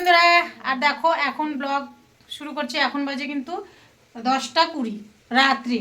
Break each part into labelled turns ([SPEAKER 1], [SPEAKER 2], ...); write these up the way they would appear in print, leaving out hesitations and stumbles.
[SPEAKER 1] বন্ধুরা, আর দেখো এখন ব্লগ শুরু করছি। এখন বাজে কিন্তু 10টা 20 রাত্রি।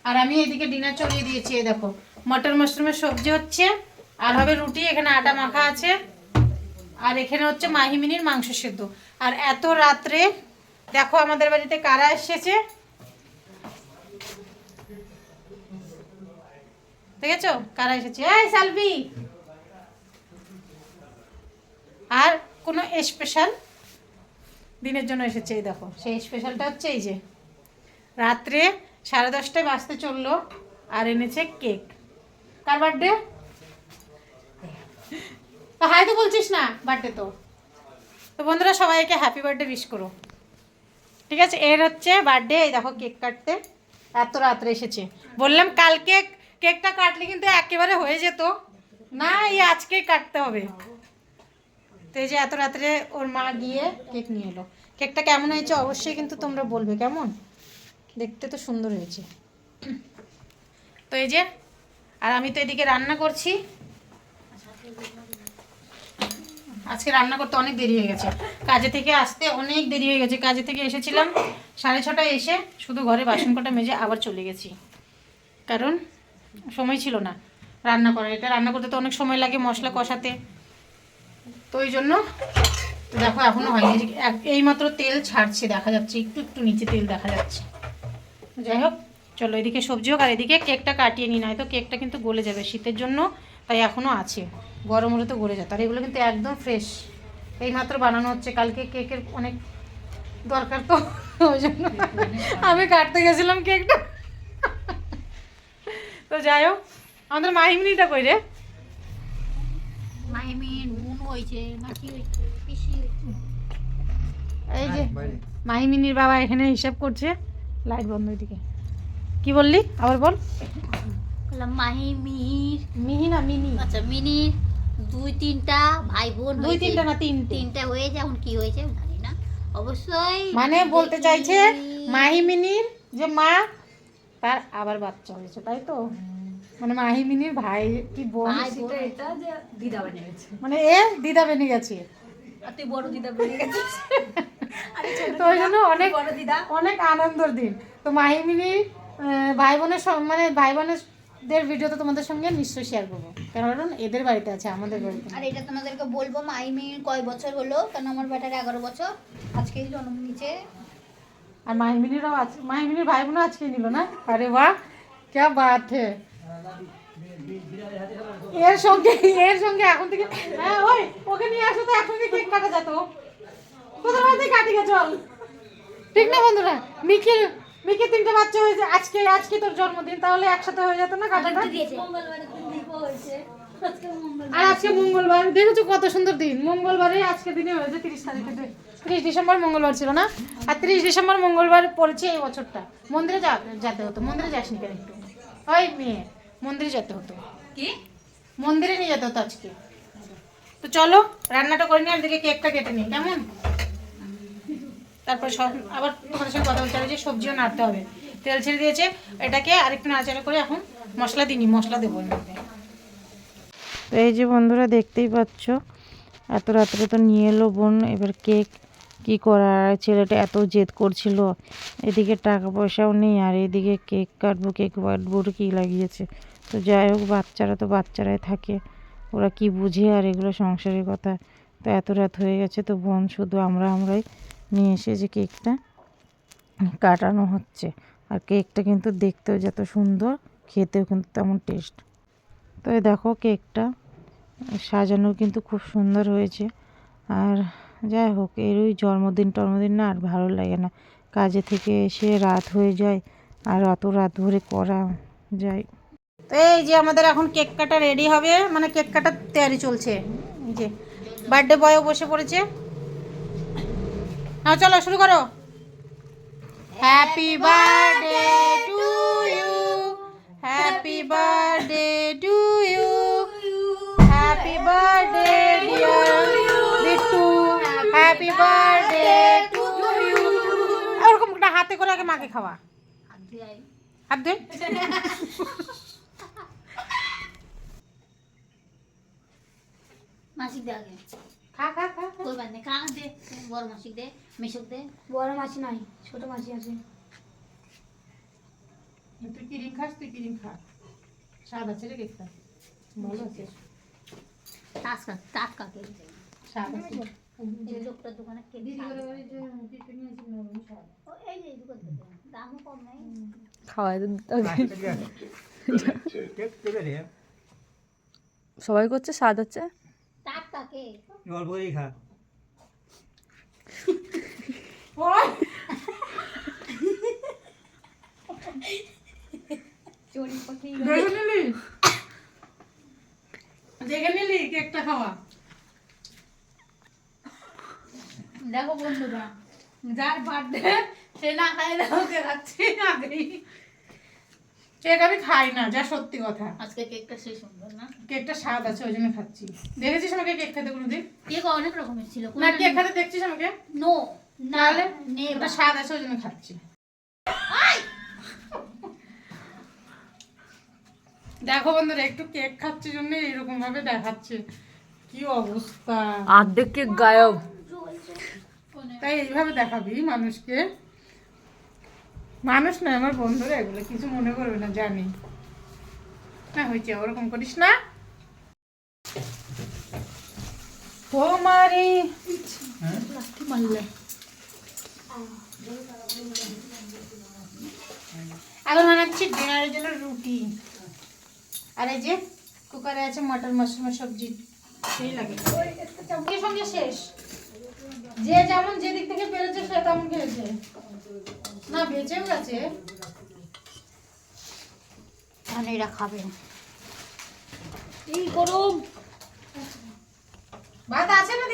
[SPEAKER 1] আর আমি এদিকে ডিনার চলিয়ে দিয়েছি। এই দেখো মটর মাশরুমের সবজি হচ্ছে, আর হবে রুটি। এখানে আটা মাখা আছে, আর এখানে হচ্ছে মাহিমিনির মাংস সেদ্ধ। আর এত রাত্রে দেখো আমাদের বাড়িতে কারা এসেছে দেখেছো? কারা এসেছে? এই সালভি। আর কোনো স্পেশাল দিনের জন্য এসেছে। এই দেখো সেই স্পেশালটা হচ্ছে এই যে রাত্রে 10:30 বাজতে চললো, আর এনেছে কেক। কার বার্থডে? তো হাই তো বলছিস না, বার্থডে তো। তো বন্ধুরা সবাইকে হ্যাপি বার্থডে উইশ করো, ঠিক আছে? এর হচ্ছে বার্থডে। এই দেখো কেক কাটতে এত রাত্রে এসেছে। বললাম কালকে কেকটা কাটলে কিন্তু একেবারে হয়ে যেত না, এই আজকেই কাটতে হবে। তো এই যে এত রাত্রে ওর মা গিয়ে কেক নিয়ে এলো। কেকটা কেমন হয়েছে অবশ্যই কিন্তু তোমরা বলবে। কেমন দেখতে? তো সুন্দর হয়েছে। তো এই যে, আর আমি তো এদিকে রান্না করছি। আজকে রান্না করতে অনেক দেরি হয়ে গেছে, কাজে থেকে আসতে অনেক দেরি হয়ে গেছে। কাজে থেকে এসেছিলাম 6:30টায়, এসে শুধু ঘরে বাসন কটা মেজে আবার চলে গেছি, কারণ সময় ছিল না রান্না করার। এটা রান্না করতে তো অনেক সময় লাগে, মশলা কষাতে। তো ওই জন্য দেখো এখনো হয়নি। এইমাত্র তেল ছাড়ছে, দেখা যাচ্ছে একটু একটু নিচে তেল দেখা যাচ্ছে। যাই হোক, চলো এদিকে সবজি হোক, আর এদিকে কেকটা কাটিয়ে নিই, নয়তো কেকটা কিন্তু গলে যাবে শীতের জন্য। তাই এখনও আছে, গরম হলে তো গলে যেত। আর এগুলো কিন্তু একদম ফ্রেশ, এইমাত্র বানানো হচ্ছে। কালকে কেকের অনেক দরকার, তো ওই জন্য আমি কাটতে গেছিলাম কেকটা। তো যাই হোক, আমাদের মাহিমিনিটা কই রে? এই যে মাহিমিনির বাবা এখানে হিসাব করছে। লাইট বন্ধ ওইদিকে। কি বললি আবার বল? মিহি না মিনি।
[SPEAKER 2] আচ্ছা, মিনির 2-3টা ভাই বোন হয়েছে।
[SPEAKER 1] 2-3টা না, 3টে।
[SPEAKER 2] 3টা হয়ে যেমন কি হয়েছে জানি না, অবশ্যই
[SPEAKER 1] মানে বলতে চাইছে মাহিমিনির যে মা, তার আবার বাচ্চা হয়েছে, তাই তো? মানে মাহিমিনির ভাই কি বোন,
[SPEAKER 2] এটা যে দিদা বেনে গেছে,
[SPEAKER 1] মানে এ দিদা বেনে গেছে।
[SPEAKER 2] আর তুই বড় দিদা বেনে গেছিস। আরে ছোট
[SPEAKER 1] তো ওই জন্য অনেক
[SPEAKER 2] বড় দিদা
[SPEAKER 1] অনেক আনন্দের দিন। তো মাহিমিনি ভাই বোনের মানে ভাই বোনেরদের ভিডিও তো তোমাদের সঙ্গে নিশ্চয়ই শেয়ার করবো, কারণ এদের বাড়িতে আছে, আমাদের বাড়িতে না।
[SPEAKER 2] আর এটা তোমাদেরকে বলবো মাইমির কয় বছর হলো, কারণ আমার বেটার 11 বছর আজকেই জন্ম নিচে।
[SPEAKER 1] আর মাহিমিনিরও আছে, মাহিমিনির ভাই বোনও আজকে নিল না। আরে বাহ, क्या बात है। এর সঙ্গে এখন থেকে হ্যাঁ, ওই ওকে নিয়ে আসো তো, একসঙ্গে কেক কাটা যেত। তোদের বাড়িতে কাটি গে চল, ঠিক না বন্ধুরা? মিকির 3টে বাচ্চা হয়েছে। আজকে তোর জন্মদিন, তাহলে একসাথে হয়ে যেত না কাটাটা? আর আজকে মঙ্গলবার, দেখেছো কত সুন্দর দিন। মঙ্গলবারে আজকে দিনে হয়েছে 30 তারিখে, 30 ডিসেম্বর মঙ্গলবার ছিল না? আর 30 ডিসেম্বর মঙ্গলবার পড়েছে এই বছরটা। মন্দিরে যেতে হতো, মন্দিরে যাসনি কেন একটু? ওই মেয়ে, মন্দিরে যেতে হতো,
[SPEAKER 2] কি
[SPEAKER 1] মন্দিরে নিয়ে যেতে হতো আজকে। তো চলো রান্নাটা করে নিই, আর দিকে কেকটা কেটে নিই, কেমন? তারপর সব আবার তোমাদের সঙ্গে কথা বলতে হবে। যে সবজিও নাড়তে হবে, তেল ছেড়ে দিয়েছে। এটাকে আরেকটু নাড়াচাড়া করে এখন মশলা দিইনি, মশলা দেবো এর মধ্যে।
[SPEAKER 3] তো এই যে বন্ধুরা দেখতেই পাচ্ছ, এত রাত্রে তো নিয়ে এলো বোন। এবার কেক কি করার, ছেলেটা এত জেদ করছিল, এদিকে টাকা পয়সাও নেই, আর এদিকে কেক কাটবো কি লাগিয়েছে। তো যাই হোক, বাচ্চারা তো বাচ্চারাই থাকে, ওরা কি বুঝে আর এগুলো সংসারের কথা। তো এত রাত হয়ে গেছে, তো বোন শুধু আমরাই নিয়ে এসে যে কেকটা কাটানো হচ্ছে। আর কেকটা কিন্তু দেখতেও যত সুন্দর, খেতেও কিন্তু তেমন টেস্ট। তো এই দেখো কেকটা সাজানো কিন্তু খুব সুন্দর হয়েছে। আর যাই হোক, এরই জন্মদিন না, আর ভালো লাগে না। কাজে থেকে এসে রাত হয়ে যায়, আর অত রাত ধরে করা যায়।
[SPEAKER 1] তো এই যে আমাদের এখন কেক কাটা রেডি হবে, মানে কেক কাটার তৈরি চলছে। এই যে বার্থডে বয়ও বসে পড়েছে। নাও চলো শুরু করো। Happy birthday to you, happy birthday to you, happy birthday dear Bittu, happy birthday to you. ওরকম একটা হাতে করে আগে মাকে খাওয়া, হাত ধুই।
[SPEAKER 2] মাসি দে আগে
[SPEAKER 1] খা খা খা খা।
[SPEAKER 2] কই বান্ধে খা দে, বড় মাসি দে, মেশক দে।
[SPEAKER 4] বড় মাছি নাই, ছোট মাছি আছে।
[SPEAKER 1] তুই ক্রিম খাস, তুই ক্রিম খা। স্বাদ আছে রে কেকটা, ভালো আছে।
[SPEAKER 2] টাটকা কেক।
[SPEAKER 1] স্বাদ আছে।
[SPEAKER 2] এই লোকটার দোকানে কেক
[SPEAKER 1] দিদি
[SPEAKER 2] স্বাদ।
[SPEAKER 1] করে বলি যে টিফিন নিয়েছিল না, ওই স্বাদ।
[SPEAKER 2] ও এই যে এই দোকান থেকে দামও কম নাই।
[SPEAKER 5] খাওয়াই সবাই করছে, স্বাদ হচ্ছে।
[SPEAKER 2] টাটকা কেক।
[SPEAKER 6] অল্প করেই খা।
[SPEAKER 2] চড়ি পাখি।
[SPEAKER 1] দেখে নিলি? দেখে নিলি কেকটা খাওয়া?
[SPEAKER 2] দেখো বন্ধুরা,
[SPEAKER 1] যার বার্থডে সে না খাই না, ওকে খাচ্ছি আগেই। কেক আমি খাই না, যা সত্যি কথা।
[SPEAKER 2] আজকে কেকটা সেই সুন্দর না?
[SPEAKER 1] কেকটা স্বাদ আছে, ওই জন্য খাচ্ছি। দেখেছিস আমাকে কেক খেতে কোনোদিন?
[SPEAKER 2] কেক অনেক রকমের ছিল।
[SPEAKER 1] না, কেক খেতে দেখছিস আমাকে?
[SPEAKER 2] নো,
[SPEAKER 1] তাহলে
[SPEAKER 2] নে
[SPEAKER 1] ওটা স্বাদ আছে, ওই জন্য খাচ্ছি। দেখো বন্ধুরা, একটু কেক খাচ্ছে জন্য এরকম ভাবে দেখাচ্ছে, কি অবস্থা।
[SPEAKER 5] অর্ধেক কেক গায়ব।
[SPEAKER 1] তাই এইভাবে দেখাবি মানুষকে? মানুষ না, আমার বন্ধুরা, এগুলো কিছু মনে করবে না, জানি না। হয়েছে, ওরকম করিস না। তোমারই
[SPEAKER 2] লাঠি মারলে।
[SPEAKER 1] এখন বানাচ্ছি ডিনারের জন্য রুটি। আর এই যে কুকারে আছে মটর মাশরুমের সবজি, সেই লাগে। সঙ্গে সঙ্গে শেষ। যে যেমন যেদিক থেকে পেরেছে সে তেমন খেয়েছে, না বেঁচেও গেছে।
[SPEAKER 2] এখন এরা খাবে। এই গরম।
[SPEAKER 1] ভাত আছে না?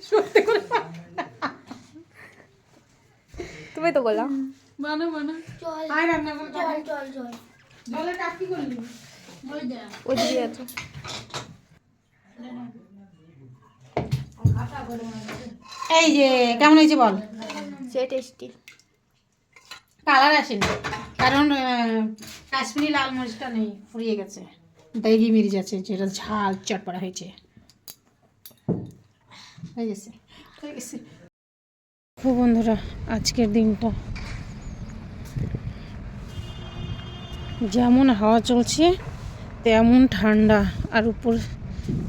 [SPEAKER 1] সত্যি করে
[SPEAKER 5] তুমি তো বললাম
[SPEAKER 1] বানা বানা।
[SPEAKER 4] চল
[SPEAKER 1] আয় রান্না করে
[SPEAKER 4] চল চল চল।
[SPEAKER 1] জলে টাক কি করলি?
[SPEAKER 2] ওই দে।
[SPEAKER 5] ওই দিকে আছে।
[SPEAKER 1] এই যে কেমন হয়েছে বল?
[SPEAKER 4] সে টেস্টি।
[SPEAKER 1] কালার আসেনি, কারণ কাশ্মীরি লাল মরিচটা নেই, ফুরিয়ে গেছে। দেগি মিরিচ আছে, যেটা ঝাল চটপটা হয়েছে। হয়ে গেছে, হয়ে গেছে।
[SPEAKER 3] ও বন্ধুরা, আজকের দিনটা যেমন হাওয়া চলছে তেমন ঠান্ডা, আর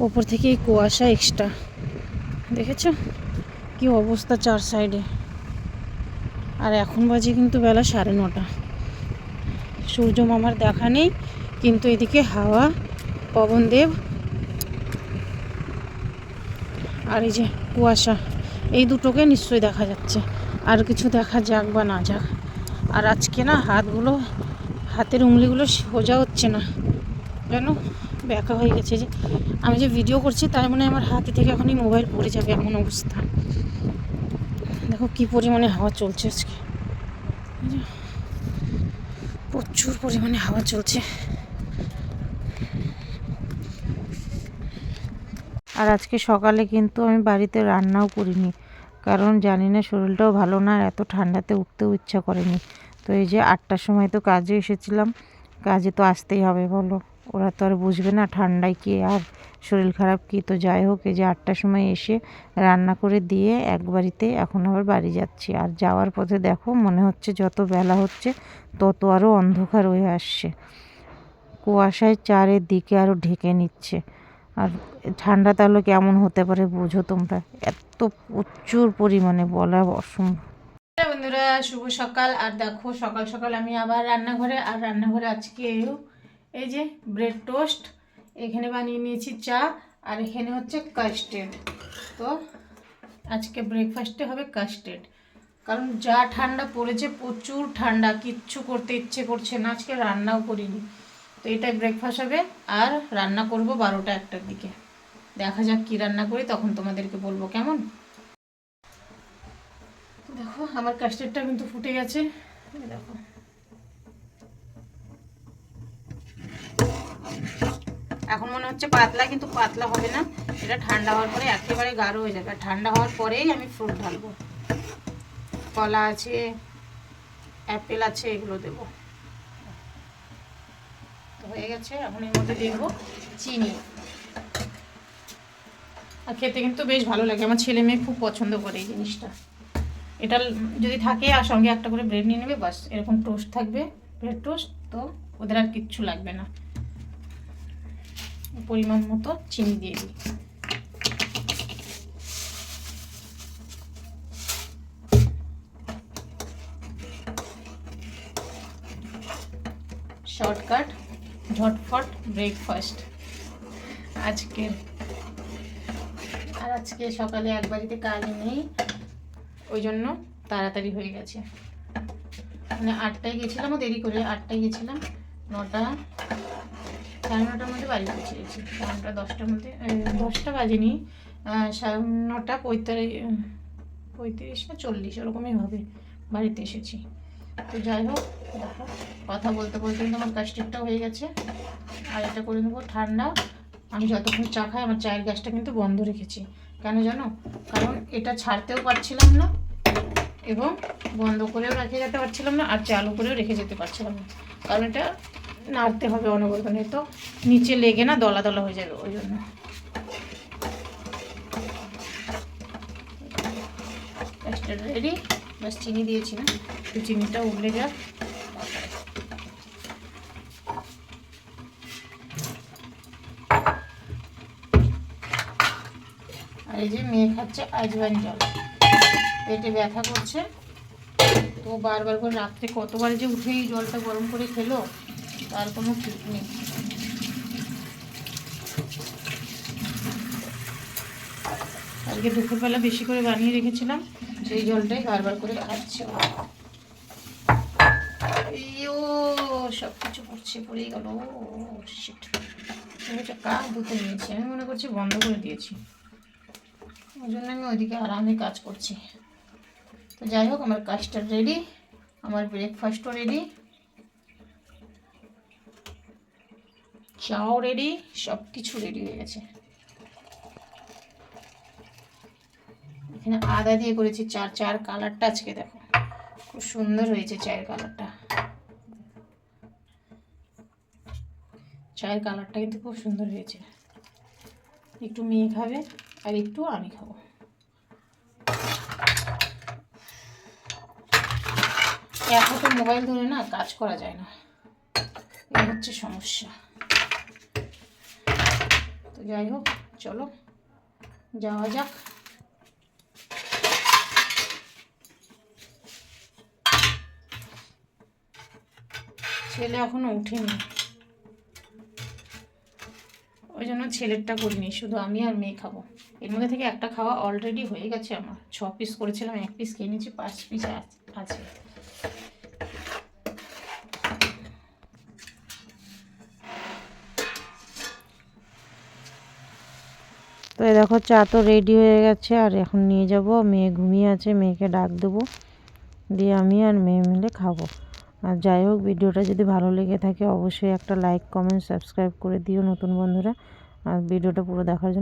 [SPEAKER 3] উপর থেকে এই কুয়াশা এক্সট্রা। দেখেছো কি অবস্থা চার সাইডে। আর এখন বাজে কিন্তু বেলা 9:30। সূর্য মামার দেখা নেই, কিন্তু এদিকে হাওয়া, পবনদেব আর এই যে কুয়াশা, এই দুটোকে নিশ্চয়ই দেখা যাচ্ছে। আর কিছু দেখা যাক বা না যাক। আর আজকে না হাতের উংলিগুলো সোজা হচ্ছে না, যেন ব্যাকা হয়ে গেছে। যে আমি যে ভিডিও করছি তার মানে আমার হাতে থেকে এখনই মোবাইল পড়ে যাবে, এমন অবস্থা। দেখো কি পরিমাণে হাওয়া চলছে আজকে, প্রচুর পরিমাণে হাওয়া চলছে। আর আজকে সকালে কিন্তু আমি বাড়িতে রান্নাও করিনি, কারণ জানি না শরীরটাও ভালো না, আর এত ঠান্ডাতে উঠতেও ইচ্ছা করেনি। তো এই যে 8টার সময় তো কাজে এসেছিলাম, কাজে তো আসতেই হবে বলো, ওরা তো আর বুঝবে না ঠান্ডায় কি আর শরীর খারাপ কি। তো যাই হোক, এই যে 8টার সময় এসে রান্না করে দিয়ে একবারিতে এখন আবার বাড়ি যাচ্ছি। আর যাওয়ার পথে দেখো মনে হচ্ছে যত বেলা হচ্ছে তত আরও অন্ধকার হয়ে আসছে, কুয়াশায় চারিদিকে আরও ঢেকে নিচ্ছে। আর ঠান্ডা তাহলে কেমন হতে পারে বোঝো তোমরা, এত প্রচুর পরিমাণে বলা অসম্ভব।
[SPEAKER 1] বন্ধুরা, শুভ সকাল। আর দেখো সকাল সকাল আমি আবার রান্নাঘরে। আর রান্নাঘরে আজকে এই যে ব্রেড টোস্ট, এখানে বানিয়ে নিয়েছি চা, আর এখানে হচ্ছে কাস্টার্ড। তো আজকে ব্রেকফাস্টে হবে কাস্টার্ড, কারণ যা ঠান্ডা পড়েছে, প্রচুর ঠান্ডা, কিচ্ছু করতে ইচ্ছে করছে না। আজকে রান্নাও করিনি, তো এটাই ব্রেকফাস্ট হবে। আর রান্না করব 12টা-1টার দিকে। দেখা যাক কি রান্না করি, তখন তোমাদেরকে বলবো কেমন। দেখো আমার কাস্টার্ডটা কিন্তু ফুটে গেছে, দেখো। এখন মনে হচ্ছে পাতলা, কিন্তু পাতলা হবে না, এটা ঠান্ডা হওয়ার পরে একেবারে গাঢ় হয়ে যাবে। ঠান্ডা হওয়ার পরেই আমি ফ্রুট ঢালবো, কলা আছে, অ্যাপেল আছে, এগুলো দেবো। তো হয়ে গেছে। এখন এর মধ্যে দিয়ে দেবো চিনি। আর খেতে কিন্তু বেশ ভালো লাগে, আমার ছেলে মেয়ে খুব পছন্দ করে এই জিনিসটা। এটা যদি থাকে আর সঙ্গে একটা করে ব্রেড নিয়ে নেবে, বাস এরকম টোস্ট থাকবে, ব্রেড টোস্ট, তো ওদের আর কিচ্ছু লাগবে না। পরিমাণ মতো চিনি দিয়ে দিই। শর্টকাট ঝটফট ব্রেকফাস্ট আজকের। আর আজকে সকালে এক বাড়িতে কাজ নেই, ওই জন্য তাড়াতাড়ি হয়ে গেছে। মানে 8টায় গেছিলাম, দেরি করে 8টায় গেছিলাম, 9টা 9:30টার মধ্যে বাড়ি পৌঁছেছি। 9টা 10টার মধ্যে, 10টা বাজেনি, 9টা 35 না 40 ওরকমই হবে বাড়িতে এসেছি। তো যাই হোক, দেখো কথা বলতে বলতে কিন্তু আমার কাস্টার্ডটা হয়ে গেছে। আর এটা করে নেবো ঠান্ডা। আমি যতক্ষণ চা খাই, আমার চায়ের গ্যাসটা কিন্তু বন্ধ রেখেছি। কেন জানো? কারণ এটা ছাড়তেও পারছিলাম না, এবং বন্ধ করেও রেখে যেতে পারছিলাম না, আর চালু করেও রেখে যেতে পারছিলাম না। কারণ এটা নাড়তে হবে অনবরত, তো নিচে লেগে না দলা দলা হয়ে যাবে, ওই জন্য। কাস্টার্ড রেডি, বাস চিনি দিয়েছি না, তো চিনিটা উগলে যাক। আর এই যে মেয়ে খাচ্ছে আজওয়াইন জল, পেটে ব্যথা করছে, তো বারবার করে রাত্রে কতবার যে উঠে এই জলটা গরম করে খেলো তার কোনো ঠিক নেই। আজকে দুপুরবেলা বেশি করে বানিয়ে রেখেছিলাম, সেই জলটাই বারবার করে খাচ্ছে। ইয়ো সব কিছু পড়ছে, পড়েই গেল। শিট, কাক ধুতে নিয়েছি, আমি মনে করছি বন্ধ করে দিয়েছি, ওই জন্য আমি ওইদিকে আরামে কাজ করছি। তো যাই হোক, আমার কাস্টার্ড রেডি, আমার ব্রেকফাস্টও রেডি, চাও রেডি, সব কিছু রেডি হয়ে গেছে। এখানে আদা দিয়ে করেছি চার কালারটা আজকে দেখো খুব সুন্দর হয়েছে চায়ের কালারটা। চায়ের কালারটা কিন্তু খুব সুন্দর হয়েছে। একটু মেয়ে খাবে আর একটু আমি খাবো। এখন তো মোবাইল ধরে না কাজ করা যায় না, এই হচ্ছে সমস্যা। তো যাই হোক, চলো যাওয়া যাক। ছেলে এখনো উঠেনি, ওই জন্য ছেলেরটা করিনি, শুধু আমি আর মেয়ে খাবো। এর মধ্যে থেকে একটা খাওয়া অলরেডি হয়ে গেছে আমার। 6 পিস করেছিলাম, 1 পিস খেয়ে নিয়েছি, 5 পিস আছে।
[SPEAKER 3] তো এই দেখো চা তো রেডি হয়ে গেছে, আর এখন নিয়ে যাব। মেয়ে ঘুমিয়ে আছে, মেয়েকে ডাক দেবো, দিয়ে আমি আর মেয়ে মিলে খাবো। আর যাই হোক, ভিডিওটা যদি ভালো লেগে থাকে অবশ্যই একটা লাইক, কমেন্ট, সাবস্ক্রাইব করে দিও নতুন বন্ধুরা। আর ভিডিওটা পুরো দেখার জন্য